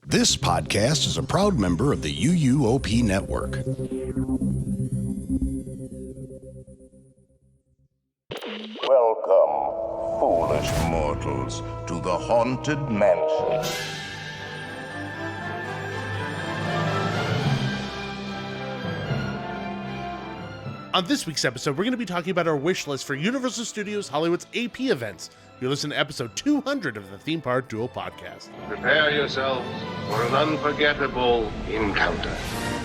This podcast is a proud member of the UUOP Network. Welcome, foolish mortals, to the Haunted Mansion. On this week's episode, we're going to be talking about our wish list for Universal Studios Hollywood's AP events. You're listening to episode 200 of the Theme Park Duo podcast. Prepare yourselves for an unforgettable encounter.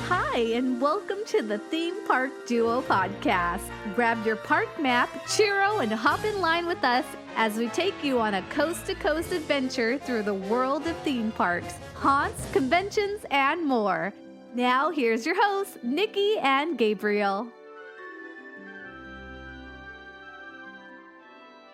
Hi, and welcome to the Theme Park Duo podcast. Grab your park map, churro, and hop in line with us as we take you on a coast-to-coast adventure through the world of theme parks, haunts, conventions, and more. Now, here's your hosts, Nikki and Gabriel.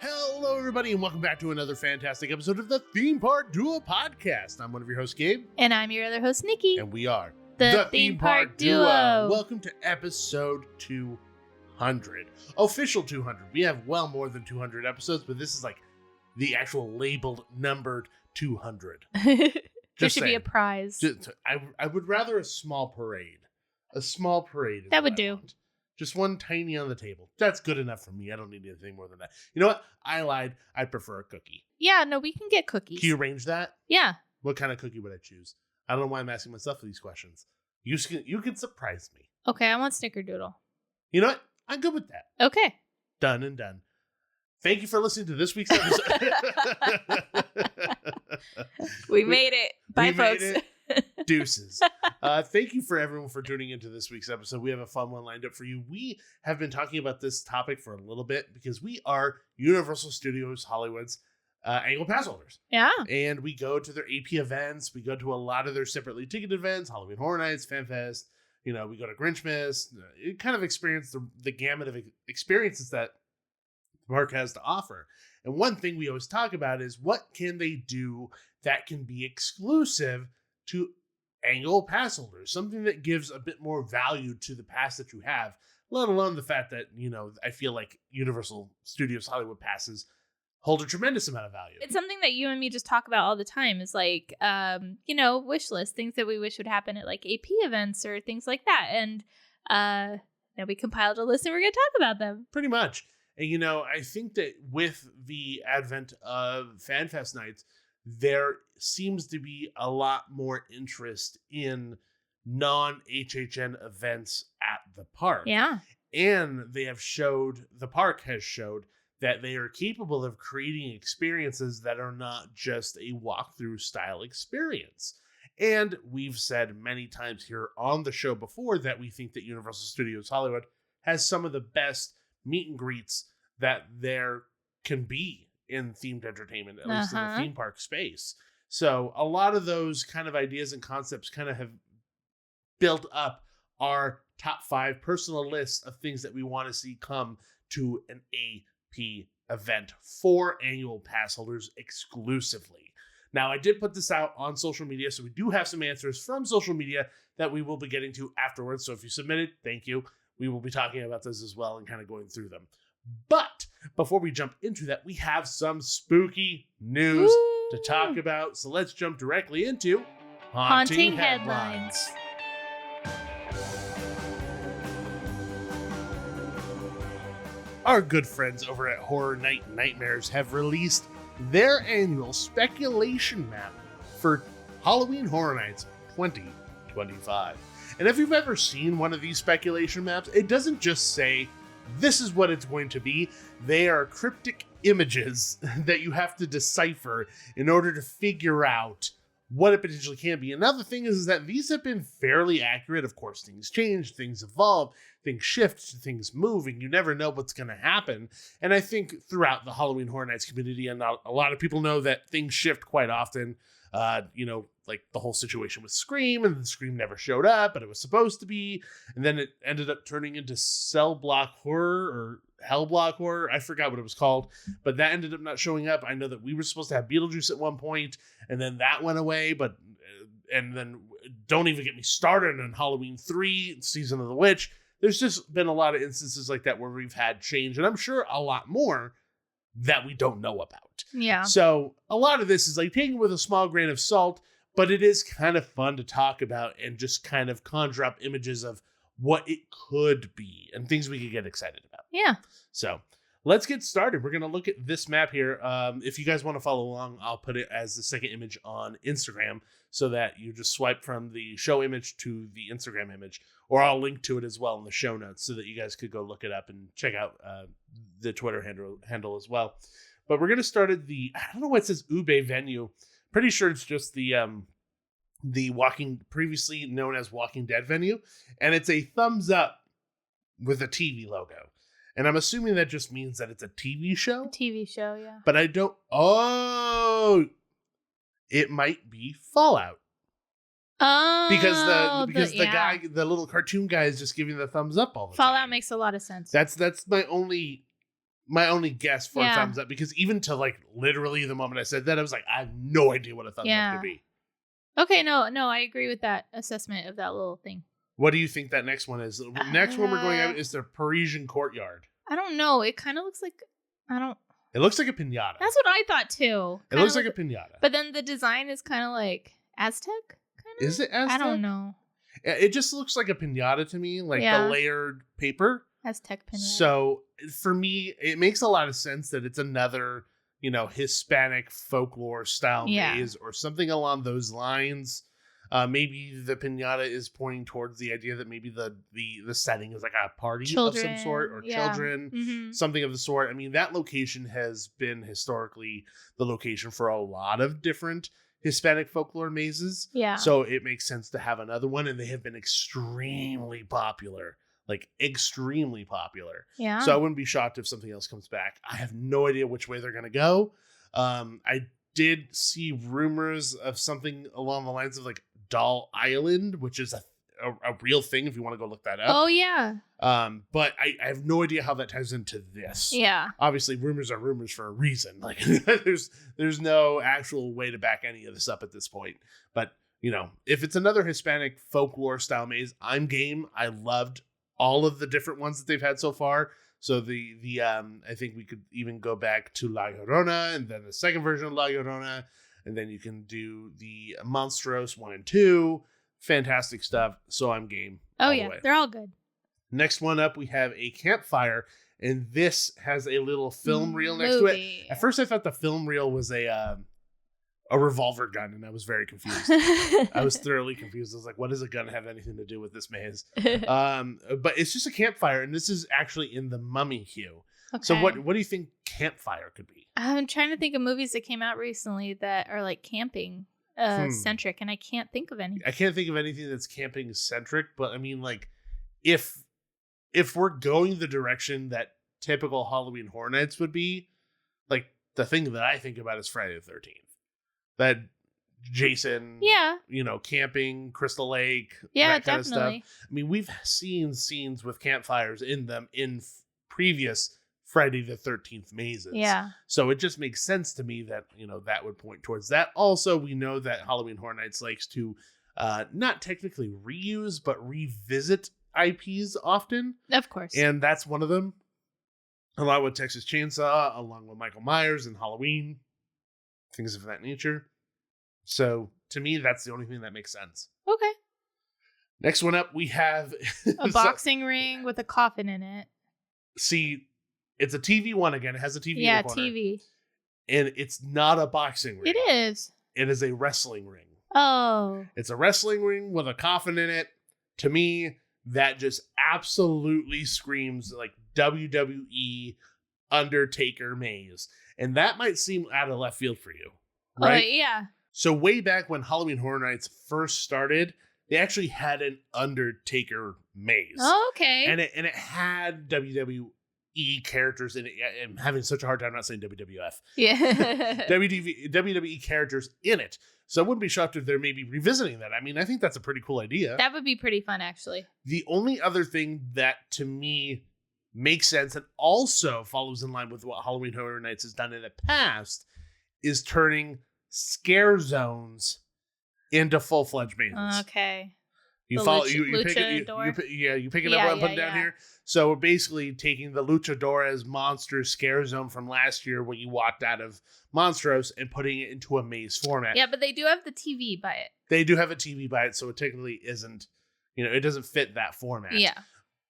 Hello, everybody, and welcome back to another fantastic episode of the Theme Park Duo podcast. I'm one of your hosts, Gabe. And I'm your other host, Nikki. And we are the Theme Park Duo. Welcome to episode 200. Official 200. We have well more than 200 episodes, but this is like the actual labeled, numbered 200. There should be a prize. I would rather a small parade. A small parade. That would do. Just one tiny on the table. That's good enough for me. I don't need anything more than that. You know what? I lied. I prefer a cookie. Yeah, no, we can get cookies. Can you arrange that? Yeah. What kind of cookie would I choose? I don't know why I'm asking myself these questions. You can surprise me. Okay, I want snickerdoodle. You know what? I'm good with that. Okay. Done and done. Thank you for listening to this week's episode. we made it. Bye, folks. Made it. Deuces. Thank you for everyone for tuning into this week's episode. We have a fun one lined up for you. We have been talking about this topic for a little bit because we are Universal Studios Hollywood's annual pass holders. Yeah. And we go to their AP events. We go to a lot of their separately ticketed events, Halloween Horror Nights, FanFest. You know, we go to Grinchmas. It kind of experience the gamut of experiences that the park has to offer. And one thing we always talk about is what can they do that can be exclusive to annual pass holders, something that gives a bit more value to the pass that you have, let alone the fact that, you know, I feel like Universal Studios Hollywood passes hold a tremendous amount of value. It's something that you and me just talk about all the time is like, wish list, things that we wish would happen at like AP events or things like that. And now we compiled a list and we're going to talk about them. Pretty much. And, you know, I think that with the advent of FanFest nights, there seems to be a lot more interest in non-HHN events at the park. Yeah. And the park has showed that they are capable of creating experiences that are not just a walkthrough style experience. And we've said many times here on the show before that we think that Universal Studios Hollywood has some of the best meet and greets that there can be in themed entertainment, at least in the theme park space. So a lot of those kind of ideas and concepts kind of have built up our top 5 personal lists of things that we want to see come to an AP event for annual pass holders exclusively. Now, I did put this out on social media, so we do have some answers from social media that we will be getting to afterwards. So if you submitted, thank you. We will be talking about those as well and kind of going through them. But before we jump into that, we have some spooky news to talk about. So let's jump directly into Haunting Headlines. Our good friends over at Horror Night Nightmares have released their annual speculation map for Halloween Horror Nights 2025. And if you've ever seen one of these speculation maps, it doesn't just say, this is what it's going to be. They are cryptic images that you have to decipher in order to figure out what it potentially can be. Another thing is that these have been fairly accurate. Of course, things change, things evolve, things shift, things move, and you never know what's going to happen. And I think throughout the Halloween Horror Nights community, and a lot of people know that things shift quite often. Like the whole situation with Scream, and the Scream never showed up, but it was supposed to be. And then it ended up turning into Cell Block Horror or Hell Block Horror. I forgot what it was called, but that ended up not showing up. I know that we were supposed to have Beetlejuice at one point, and then that went away, and then don't even get me started on Halloween 3, Season of the Witch. There's just been a lot of instances like that where we've had change, and I'm sure a lot more that we don't know about. Yeah. So a lot of this is like taken with a small grain of salt, But it is kind of fun to talk about and just kind of conjure up images of what it could be and things we could get excited about. Yeah. So let's get started. We're going to look at this map here. If you guys want to follow along, I'll put it as the second image on Instagram so that you just swipe from the show image to the Instagram image, or I'll link to it as well in the show notes so that you guys could go look it up and check out the Twitter handle as well. But we're going to start at I don't know why it says Ube venue. Pretty sure it's just the previously known as Walking Dead venue. And it's a thumbs up with a TV logo. And I'm assuming that just means that it's a TV show. A TV show, yeah. But I don't. Oh, it might be Fallout. Oh, because the guy, the little cartoon guy, is just giving the thumbs up all the time. Fallout makes a lot of sense. That's my only guess for a thumbs up, because even to like literally the moment I said that, I was like, I have no idea what a thumbs up could be. Okay, no, I agree with that assessment of that little thing. What do you think that next one is? The next one we're going out is the Parisian Courtyard. I don't know. It kind of looks like It looks like a piñata. That's what I thought too. It looks like a piñata. But then the design is kind of like Aztec. Kinda? Is it Aztec? I don't know. It just looks like a piñata to me, like the layered paper. Aztec piñata. So for me, it makes a lot of sense that it's another, Hispanic folklore style maze or something along those lines. Maybe the piñata is pointing towards the idea that maybe the setting is like a party of some sort, or children, something of the sort. I mean, that location has been historically the location for a lot of different Hispanic folklore mazes. Yeah. So it makes sense to have another one, and they have been extremely popular. Like extremely popular. Yeah. So I wouldn't be shocked if something else comes back. I have no idea which way they're going to go. I did see rumors of something along the lines of like Doll Island, which is a real thing if you want to go look that up. Oh, yeah. But I have no idea how that ties into this. Yeah. Obviously, rumors are rumors for a reason. Like there's no actual way to back any of this up at this point. But, if it's another Hispanic folklore style maze, I'm game. I loved all of the different ones that they've had so far. So I think we could even go back to La Llorona, and then the second version of La Llorona, and then you can do the Monstros 1 and 2. Fantastic stuff. So I'm game. Oh yeah, they're all good. Next one up, we have a campfire, and this has a little film reel next to it. At first, I thought the film reel was a revolver gun, and I was very confused. I was thoroughly confused. I was like, what does a gun have anything to do with this maze? But it's just a campfire, and this is actually in the Mummy hue. Okay. So what do you think campfire could be? I'm trying to think of movies that came out recently that are like camping centric, and I can't think of any. I can't think of anything that's camping centric, but I mean, like, if we're going the direction that typical Halloween Horror Nights would be, like, the thing that I think about is Friday the 13th. That Jason, camping, Crystal Lake, that kind of stuff. I mean, we've seen scenes with campfires in them in previous Friday the 13th mazes. Yeah. So it just makes sense to me that, that would point towards that. Also, we know that Halloween Horror Nights likes to not technically reuse, but revisit IPs often. Of course. And that's one of them. Along with Texas Chainsaw, along with Michael Myers and Halloween. Things of that nature. So to me, that's the only thing that makes sense. Okay. Next one up, we have a boxing ring with a coffin in it. See, it's a TV one again. It has a TV. Yeah, in the corner. TV. And it's not a boxing ring. It is. It is a wrestling ring. Oh. It's a wrestling ring with a coffin in it. To me, that just absolutely screams like WWE Undertaker maze. And that might seem out of left field for you, right? Yeah. So way back when Halloween Horror Nights first started, they actually had an Undertaker maze. Oh, okay. And it had WWE characters in it. I'm having such a hard time not saying WWF. Yeah. WWE characters in it. So I wouldn't be shocked if they're maybe revisiting that. I mean, I think that's a pretty cool idea. That would be pretty fun, actually. The only other thing that to me makes sense and also follows in line with what Halloween Horror Nights has done in the past is turning scare zones into full-fledged mazes. Okay. You The follow lucha- you pick it, luchador? you pick it up and put it down here. So we're basically taking the Luchador's Monster Scare Zone from last year when you walked out of Monstros and putting it into a maze format. Yeah, but they do have the TV by it. They do have a TV by it, so it technically isn't, it doesn't fit that format. Yeah.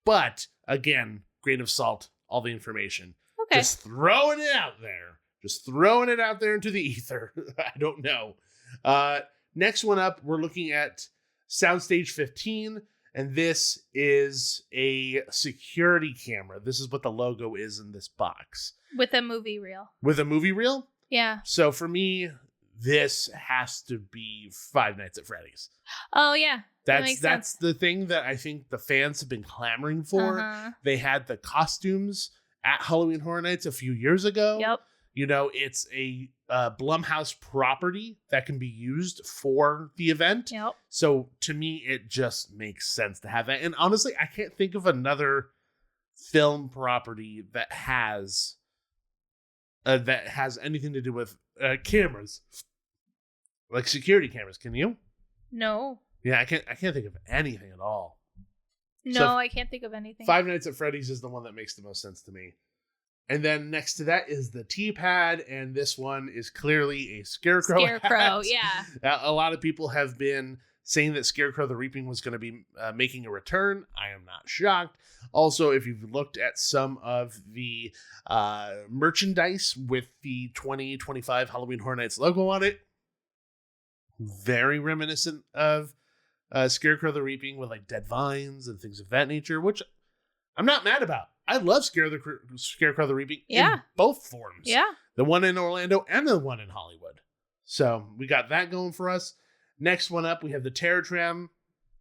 But again, grain of salt, all the information. Okay. Just throwing it out there. Just throwing it out there into the ether. I don't know. Next one up, we're looking at Soundstage 15, and this is a security camera. This is what the logo is in this box. With a movie reel. With a movie reel? Yeah. So for me, this has to be Five Nights at Freddy's. Oh, yeah. That's sense. the thing that I think the fans have been clamoring for. Uh-huh. They had the costumes at Halloween Horror Nights a few years ago. Yep. It's a Blumhouse property that can be used for the event. Yep. So to me, it just makes sense to have that. And honestly, I can't think of another film property that has anything to do with cameras, like security cameras. Can you? No. Yeah, I can't think of anything at all. No, So I can't think of anything. Five Nights at Freddy's is the one that makes the most sense to me. And then next to that is the T-pad, and this one is clearly a Scarecrow hat. Yeah. A lot of people have been saying that Scarecrow the Reaping was going to be making a return. I am not shocked. Also, if you've looked at some of the merchandise with the 2025 Halloween Horror Nights logo on it, very reminiscent of Scarecrow the Reaping with like dead vines and things of that nature, which I'm not mad about. I love Scarecrow the Reaping in both forms. Yeah. The one in Orlando and the one in Hollywood. So we got that going for us. Next one up, we have the Terror Tram.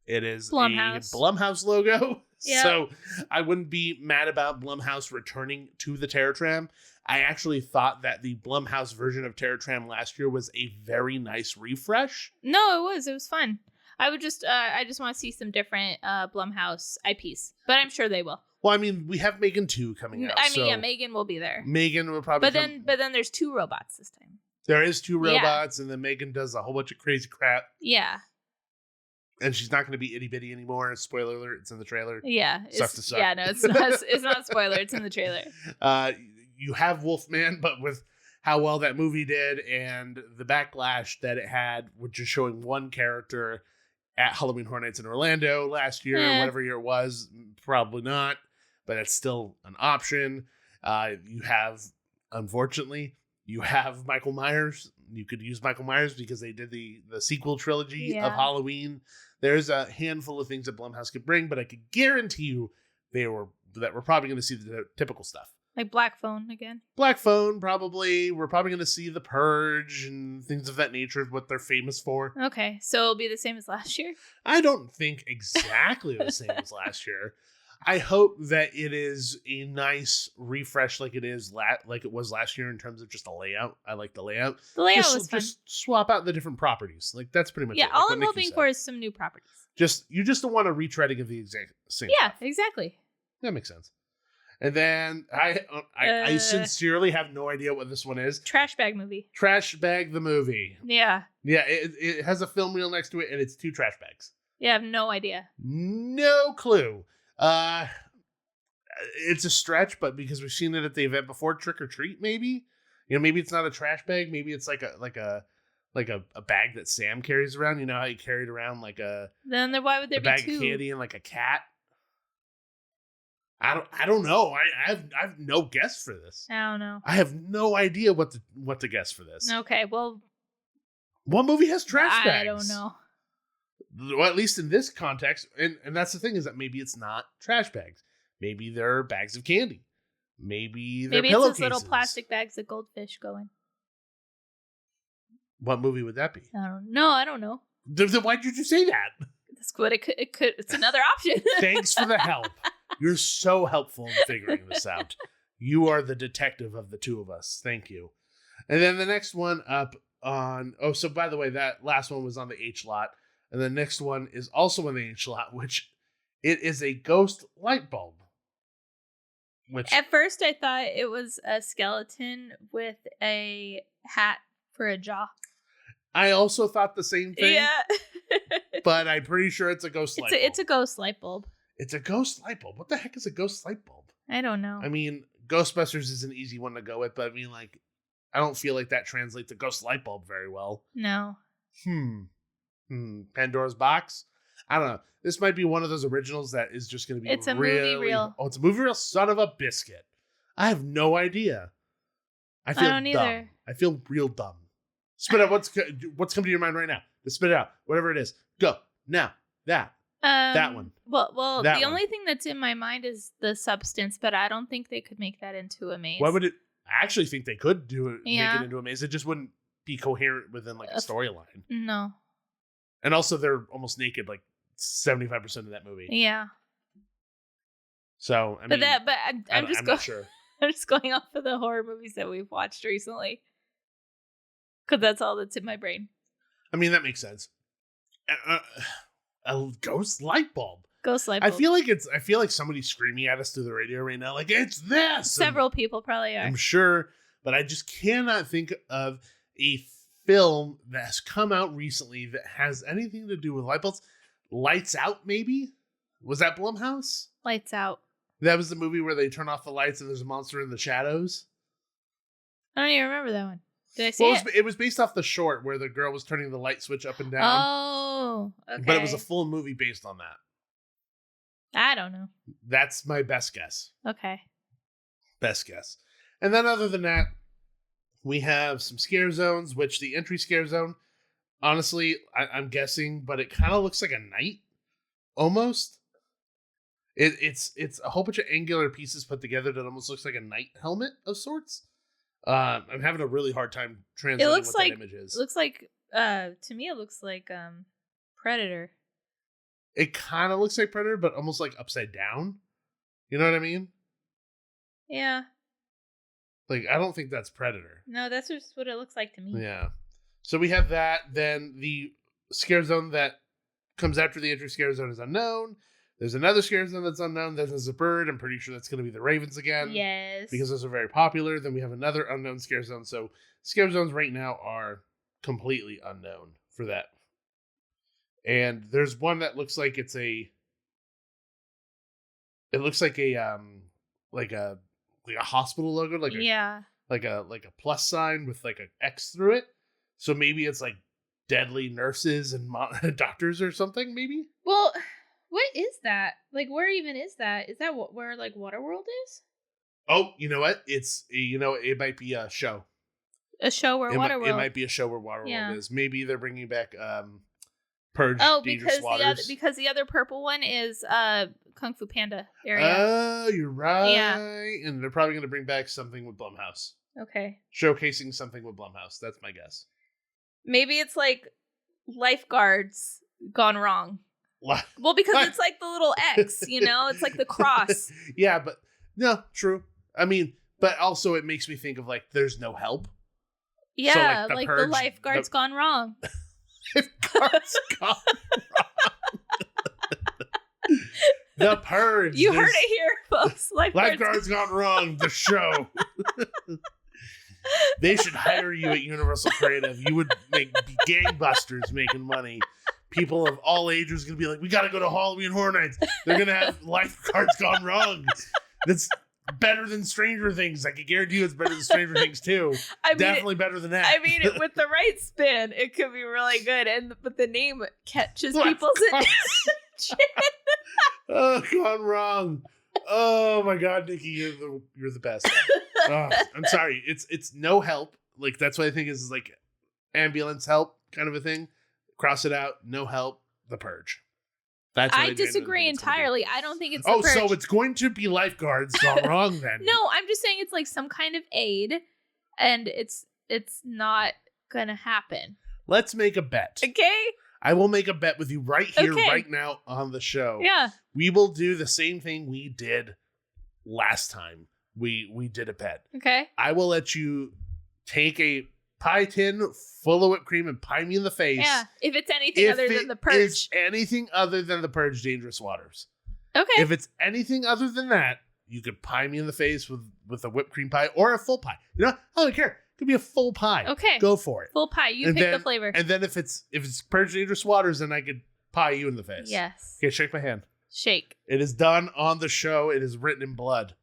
It is Blumhouse. a Blumhouse logo. Yeah. So I wouldn't be mad about Blumhouse returning to the Terror Tram. I actually thought that the Blumhouse version of Terror Tram last year was a very nice refresh. No, it was. It was fun. I just want to see some different Blumhouse IPs, but I'm sure they will. Well, I mean, we have Megan 2 coming out. Megan will be there. Megan will probably But then there's 2 robots this time. There is 2 robots, and then Megan does a whole bunch of crazy crap. Yeah. And she's not going to be itty bitty anymore. Spoiler alert, it's in the trailer. Yeah. Sucks to suck. Yeah, no, it's not. It's not a spoiler. It's in the trailer. You have Wolfman, but with how well that movie did and the backlash that it had, with just showing one character at Halloween Horror Nights in Orlando last year, whatever year it was, probably not, but it's still an option. Unfortunately, you have Michael Myers. You could use Michael Myers because they did the sequel trilogy of Halloween. There's a handful of things that Blumhouse could bring, but I could guarantee you that we're probably going to see the typical stuff. Like Black Phone again. Black Phone, probably. We're probably going to see The Purge and things of that nature, what they're famous for. Okay, so it'll be the same as last year? I don't think exactly the same as last year. I hope that it is a nice refresh like it was last year in terms of just the layout. I like the layout. The layout was fun. Just swap out the different properties. Like, that's pretty much it. Yeah, like all what I'm Nikki hoping said. for is some new properties. You just don't want a retreading of the exact same Yeah, stuff. exactly. That makes sense. And then I sincerely have no idea what this one is. Trash Bag Movie. Trash Bag the Movie. Yeah. Yeah, it has a film reel next to it, and it's 2 trash bags. Yeah, I have no idea. No clue. It's a stretch, but because we've seen it at the event before, Trick or Treat, maybe. Maybe it's not a trash bag. Maybe it's like a bag that Sam carries around. You know how he carried around like Then why would there a be bag 2? of candy and like a cat? I don't know. I have no guess for this. I don't know. I have no idea what to guess for this. Okay, well, What movie has trash bags? I don't know. Well, at least in this context, and that's the thing, is that maybe it's not trash bags. Maybe they're bags of candy. Maybe they're Maybe it's pillowcases. those little plastic bags that goldfish go in. What movie would that be? I don't know. Then why'd you say that? That's what it could. It's another option. Thanks for the help. You're so helpful in figuring this out. You are the detective of the two of us. Thank you. And then the next one up on... Oh, so by the way, that last one was on the H lot. And the next one is also on the H lot, which it is a ghost light bulb. Which At first, I thought it was a skeleton with a hat for a jaw. I also thought the same thing. Yeah. but I'm pretty sure it's a ghost light bulb. It's a ghost light bulb. It's a ghost light bulb. What the heck is a ghost light bulb? I don't know. I mean, Ghostbusters is an easy one to go with, but I mean, like, I don't feel like that translates to ghost light bulb very well. No. Pandora's Box? I don't know. This might be one of those originals that is just going to be It's a really, movie reel. Oh, it's a movie reel? Son of a biscuit. I have no idea. I feel don't dumb. either. I feel real dumb. Spit out what's coming to your mind right now. Just spit it out. Whatever it is. Go. Now. That one. Well, That the one. only thing that's in my mind is the substance, but I don't think they could make that into a maze. What would it? I actually think they could do it, Yeah. make it into a maze. It just wouldn't be coherent within like a storyline. No. And also, they're almost naked like 75% of that movie. Yeah. So I mean, I'm I'm not sure. I'm just going off of the horror movies that we've watched recently, because that's all that's in my brain. I mean, that makes sense. A ghost light bulb. Ghost light bulb. I feel like somebody's screaming at us through the radio right now, like it's this. Several people probably are. I'm sure, but I just cannot think of a film that has come out recently that has anything to do with light bulbs. Lights Out, maybe? Was that Blumhouse? Lights Out. That was the movie where they turn off the lights and there's a monster in the shadows. I don't even remember that one. Did I see Well, it? it was based off the short where the girl was turning the light switch up and down. Oh, okay. But it was a full movie based on that. I don't know. That's my best guess. Okay. Best guess. And then other than that, we have some scare zones, which the entry scare zone, honestly, I'm guessing, but it kind of looks like a knight, almost. It's a whole bunch of angular pieces put together that almost looks like a knight helmet of sorts. I'm having a really hard time translating what that image is. It looks like, to me, it looks like Predator. It kind of looks like Predator, but almost like upside down. You know what I mean? Yeah. Like, I don't think that's Predator. No, that's just what it looks like to me. Yeah. So we have that. Then the scare zone that comes after the entry scare zone is unknown. There's another scare zone that's unknown. Then there's a bird. I'm pretty sure that's going to be the Ravens again. Yes. Because those are very popular. Then we have another unknown scare zone. So scare zones right now are completely unknown for that. And there's one that looks like it's a. It looks like a hospital logo, like a plus sign with like an X through it. So maybe it's like deadly nurses and doctors or something. Maybe. Well, what is that? Like, where even is that? Is that where like Waterworld is? Oh, you know what? It might be a show. A show where Waterworld. It might be a show where Waterworld is. Maybe they're bringing back Purge. Oh, Dangerous Waters. because the other purple one is Kung Fu Panda area. Oh, you're right. Yeah. And they're probably going to bring back something with Blumhouse. Okay. Showcasing something with Blumhouse. That's my guess. Maybe it's like lifeguards gone wrong. Well, because it's like the little X, it's like the cross. Yeah, but no, true. I mean, but also it makes me think of like there's no help. Yeah, so, like Purge, the lifeguard's gone wrong. Lifeguard's gone wrong. The Purge. You heard it here, folks. Lifeguard's gone wrong. The show. They should hire you at Universal Creative. You would make gangbusters making money. People of all ages going to be like, we got to go to Halloween Horror Nights. They're going to have Lifeguards Gone Wrong. That's better than Stranger Things. I can guarantee you it's better than Stranger Things too. Definitely better than that. I mean, with the right spin, it could be really good. But the name catches people's attention. Oh, gone wrong. Oh my God, Nikki, you're the best. Oh, I'm sorry. It's no help. Like that's what I think is like ambulance help kind of a thing. Cross it out. No help. The Purge. That's what I disagree entirely. I don't think it's the Oh, Purge. so it's going to be Lifeguards gone wrong then. No, I'm just saying it's like some kind of aid, and it's not gonna happen. Let's make a bet. Okay. I will make a bet with you right here, Okay. right now on the show. Yeah. We will do the same thing we did last time we did a bet. Okay. I will let you take a pie tin full of whipped cream and pie me in the face. Yeah. If it's anything other than the Purge. If anything other than the Purge Dangerous Waters. Okay. If it's anything other than that, you could pie me in the face with a whipped cream pie or a full pie. You know, I don't care. It could be a full pie. Okay. Go for it. Full pie. You And pick then- the flavor. And then if it's Purge Dangerous Waters, then I could pie you in the face. Yes. Okay, shake my hand. Shake. It is done on the show. It is written in blood.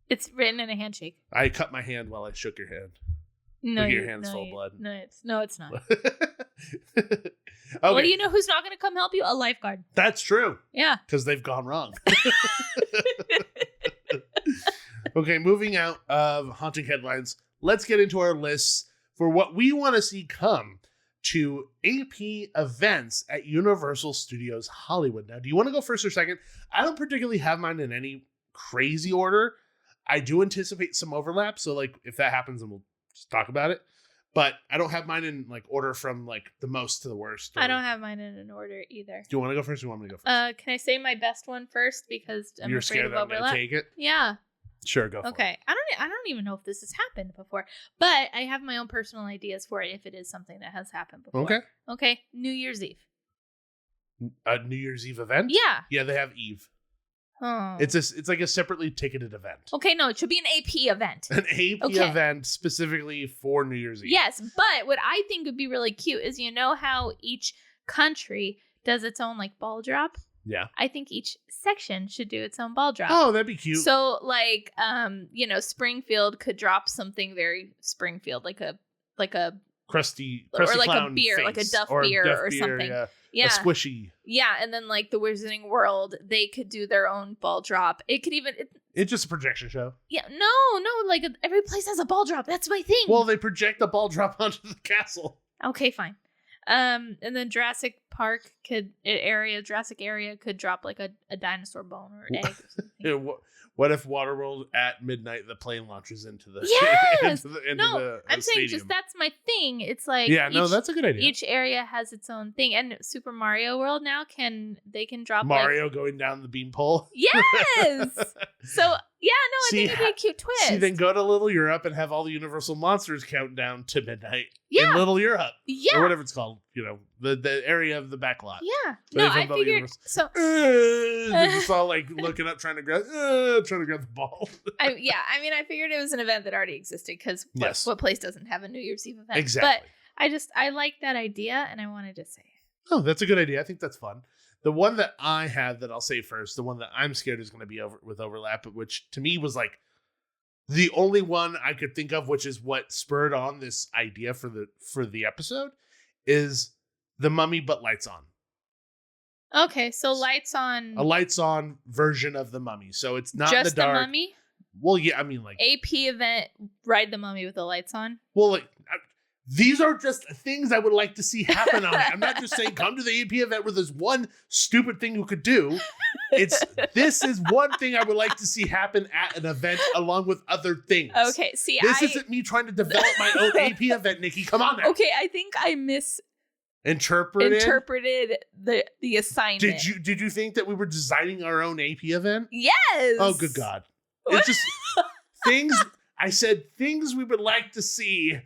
It's written in a handshake. I cut my hand while I shook your hand. No, Look, your hand's full of blood. No, it's not. Okay. Well, do you know who's not going to come help you? A lifeguard. That's true. Yeah. Because they've gone wrong. Okay, moving out of haunting headlines, let's get into our lists for what we want to see come to AP events at Universal Studios Hollywood. Now, do you want to go first or second? I don't particularly have mine in any crazy order. I do anticipate some overlap, so like if that happens, then we'll just talk about it. But I don't have mine in like order from like the most to the worst. I don't have mine in an order either. Do you want to go first or you want me to go first? Can I say my best one first because I'm You're afraid scared of that I'm going overlap? to take it? Yeah. Sure, go for it. Okay. I don't even know if this has happened before, but I have my own personal ideas for it if it is something that has happened before. Okay. Okay. New Year's Eve. A New Year's Eve event? Yeah. Yeah, they have Eve. Oh. It's like a separately ticketed event. Okay, no, it should be an AP event. An AP Okay. event specifically for New Year's Eve. Yes, but what I think would be really cute is you know how each country does its own like ball drop? Yeah. I think each section should do its own ball drop. Oh, that'd be cute. So like Springfield could drop something very Springfield, like a crusty or like a clown beer, face, like a Duff or beer Duff or something. Yeah. Yeah. A squishy. Yeah, and then like the Wizarding World, they could do their own ball drop. It could even It's just a projection show. yeah, no, like every place has a ball drop. That's my thing. Well, they project the ball drop onto the castle. Okay, fine. And then Jurassic area could drop like a dinosaur bone or egg or something. Yeah, what if Waterworld at midnight the plane launches into the Yes! into the I'm saying stadium. just that's my thing. It's like that's a good idea. Each area has its own thing, and Super Mario World now can drop Mario going down the beanpole. Yes. So I think it'd be a cute twist. See, then go to Little Europe and have all the Universal monsters count down to midnight Yeah. in Little Europe. Yeah. Or whatever it's called. You know, the area of the back lot. Yeah. So No, they I filmed all the figured Universal- so. They're just all like looking up, trying to grab the ball. I figured it was an event that already existed because Yes. what place doesn't have a New Year's Eve event? Exactly. But I like that idea, and I wanted to say it. Oh, that's a good idea. I think that's fun. The one that I have that I'll say first, the one that I'm scared is going to be with overlap, which to me was like the only one I could think of, which is what spurred on this idea for the episode, is the Mummy but lights on. Okay, so lights on. A lights on version of the Mummy, so it's not just in the dark. the Mummy. Well, yeah, I mean like AP event, ride the Mummy with the lights on. well, like these are just things I would like to see happen on it. I'm not just saying come to the AP event where there's one stupid thing you could do. This is one thing I would like to see happen at an event along with other things. Okay, see, This isn't me trying to develop my own AP event, Nikki. Come on now. Okay, I think I Interpreted the assignment. Did you think that we were designing our own AP event? Yes. Oh, good God. It's just things. I said things we would like to see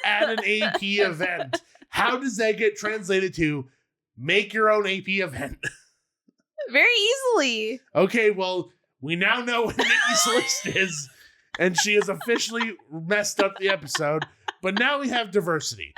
at an AP event. How does that get translated to make your own AP event? Very easily. Okay, well, we now know what Nikki's list is, and she has officially messed up the episode. But now we have diversity.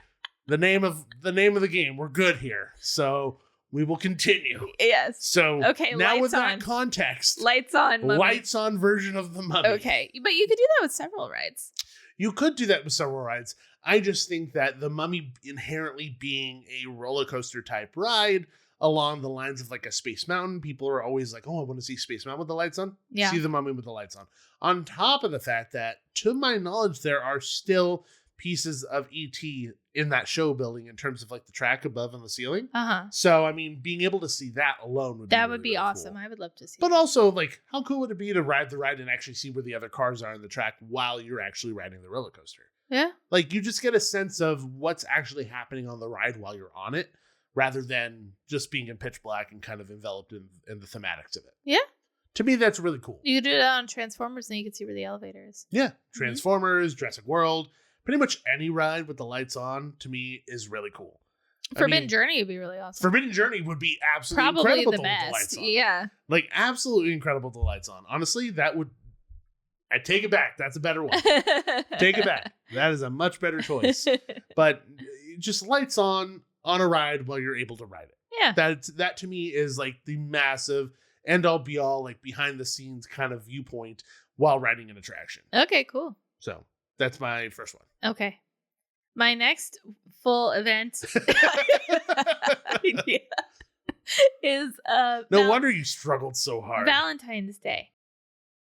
The name of the game. We're good here. So we will continue. Yes. So okay, now lights with on. that context, Lights on, Mummy. lights on version of the Mummy. Okay, but you could do that with several rides. You could do that with several rides. I just think that the Mummy inherently being a roller coaster type ride along the lines of like a Space Mountain, people are always like, oh, I want to see Space Mountain with the lights on. Yeah. See the Mummy with the lights on. On top of the fact that, to my knowledge, there are still pieces of E.T. in that show building in terms of like the track above on the ceiling. Uh-huh. So, I mean, being able to see that alone would be That really, would be really awesome. cool. I would love to see But that. also, like, how cool would it be to ride the ride and actually see where the other cars are on the track while you're actually riding the roller coaster? Yeah. Like, you just get a sense of what's actually happening on the ride while you're on it, rather than just being in pitch black and kind of enveloped in the thematics of it. Yeah. To me, that's really cool. You could do that on Transformers, and you could see where the elevator is. Yeah. Transformers, Jurassic World, pretty much any ride with the lights on, to me, is really cool. Forbidden Journey would be really awesome. Forbidden Journey would be absolutely Probably incredible the with the lights best. on. Yeah. Like, absolutely incredible with the lights on. Honestly, that would... I take it back. That's a better one. Take it back. That is a much better choice. But just lights on a ride while you're able to ride it. Yeah. That to me is like the massive end all be all, like behind the scenes kind of viewpoint while riding an attraction. Okay, cool. So that's my first one. Okay. My next full event idea is No wonder you struggled so hard. Valentine's Day.